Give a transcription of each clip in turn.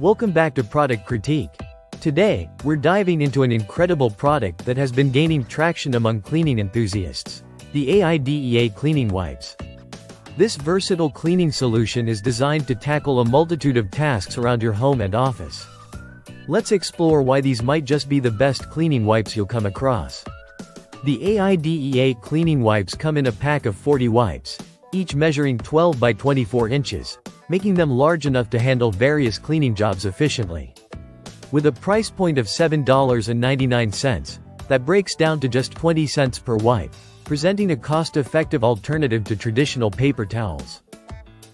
Welcome back to Product Critique. Today, we're diving into an incredible product that has been gaining traction among cleaning enthusiasts: the Aidea Cleaning Wipes. This versatile cleaning solution is designed to tackle a multitude of tasks around your home and office. Let's explore why these might just be the best cleaning wipes you'll come across. The Aidea Cleaning Wipes come in a pack of 40 wipes, each measuring 12 by 24 inches, making them large enough to handle various cleaning jobs efficiently. With a price point of $7.99, that breaks down to just 20 cents per wipe, presenting a cost-effective alternative to traditional paper towels.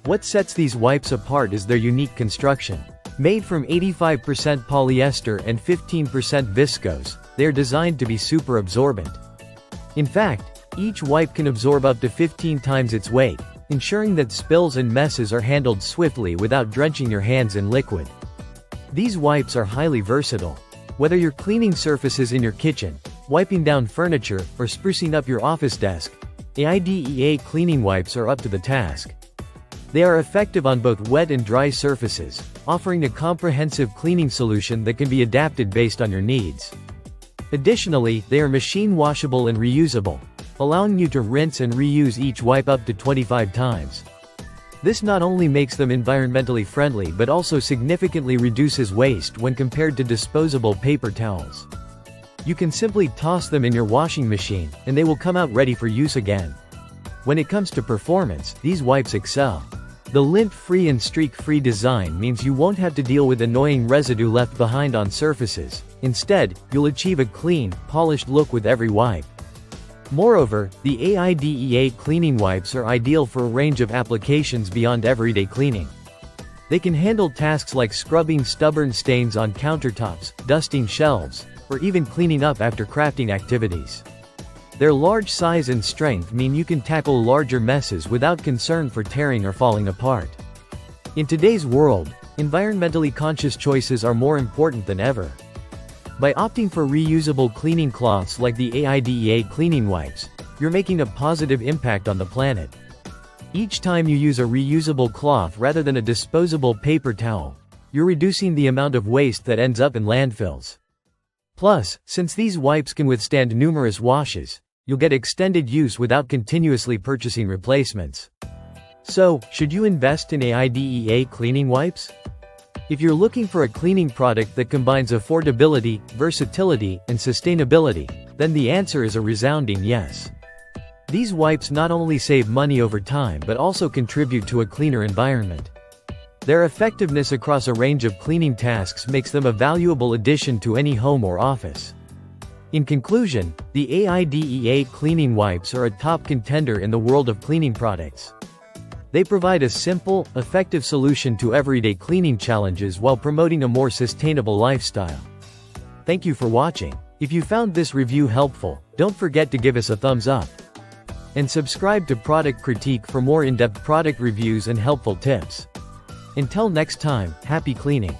What sets these wipes apart is their unique construction. Made from 85% polyester and 15% viscose, they are designed to be super absorbent. In fact, each wipe can absorb up to 15 times its weight, ensuring that spills and messes are handled swiftly without drenching your hands in liquid. These wipes are highly versatile. Whether you're cleaning surfaces in your kitchen, wiping down furniture, or sprucing up your office desk, Aidea Cleaning Wipes are up to the task. They are effective on both wet and dry surfaces, offering a comprehensive cleaning solution that can be adapted based on your needs. Additionally, they are machine washable and reusable, allowing you to rinse and reuse each wipe up to 25 times. This not only makes them environmentally friendly but also significantly reduces waste when compared to disposable paper towels. You can simply toss them in your washing machine, and they will come out ready for use again. When it comes to performance, these wipes excel. The lint-free and streak-free design means you won't have to deal with annoying residue left behind on surfaces. Instead, you'll achieve a clean, polished look with every wipe. Moreover, the Aidea Cleaning Wipes are ideal for a range of applications beyond everyday cleaning. They can handle tasks like scrubbing stubborn stains on countertops, dusting shelves, or even cleaning up after crafting activities. Their large size and strength mean you can tackle larger messes without concern for tearing or falling apart. In today's world, environmentally conscious choices are more important than ever. By opting for reusable cleaning cloths like the Aidea Cleaning Wipes, you're making a positive impact on the planet. Each time you use a reusable cloth rather than a disposable paper towel, you're reducing the amount of waste that ends up in landfills. Plus, since these wipes can withstand numerous washes, you'll get extended use without continuously purchasing replacements. So, should you invest in Aidea Cleaning Wipes? If you're looking for a cleaning product that combines affordability, versatility, and sustainability, then the answer is a resounding yes. These wipes not only save money over time but also contribute to a cleaner environment. Their effectiveness across a range of cleaning tasks makes them a valuable addition to any home or office. In conclusion, the Aidea Cleaning Wipes are a top contender in the world of cleaning products. They provide a simple, effective solution to everyday cleaning challenges while promoting a more sustainable lifestyle. Thank you for watching. If you found this review helpful, don't forget to give us a thumbs up. And subscribe to Product Critique for more in-depth product reviews and helpful tips. Until next time, happy cleaning.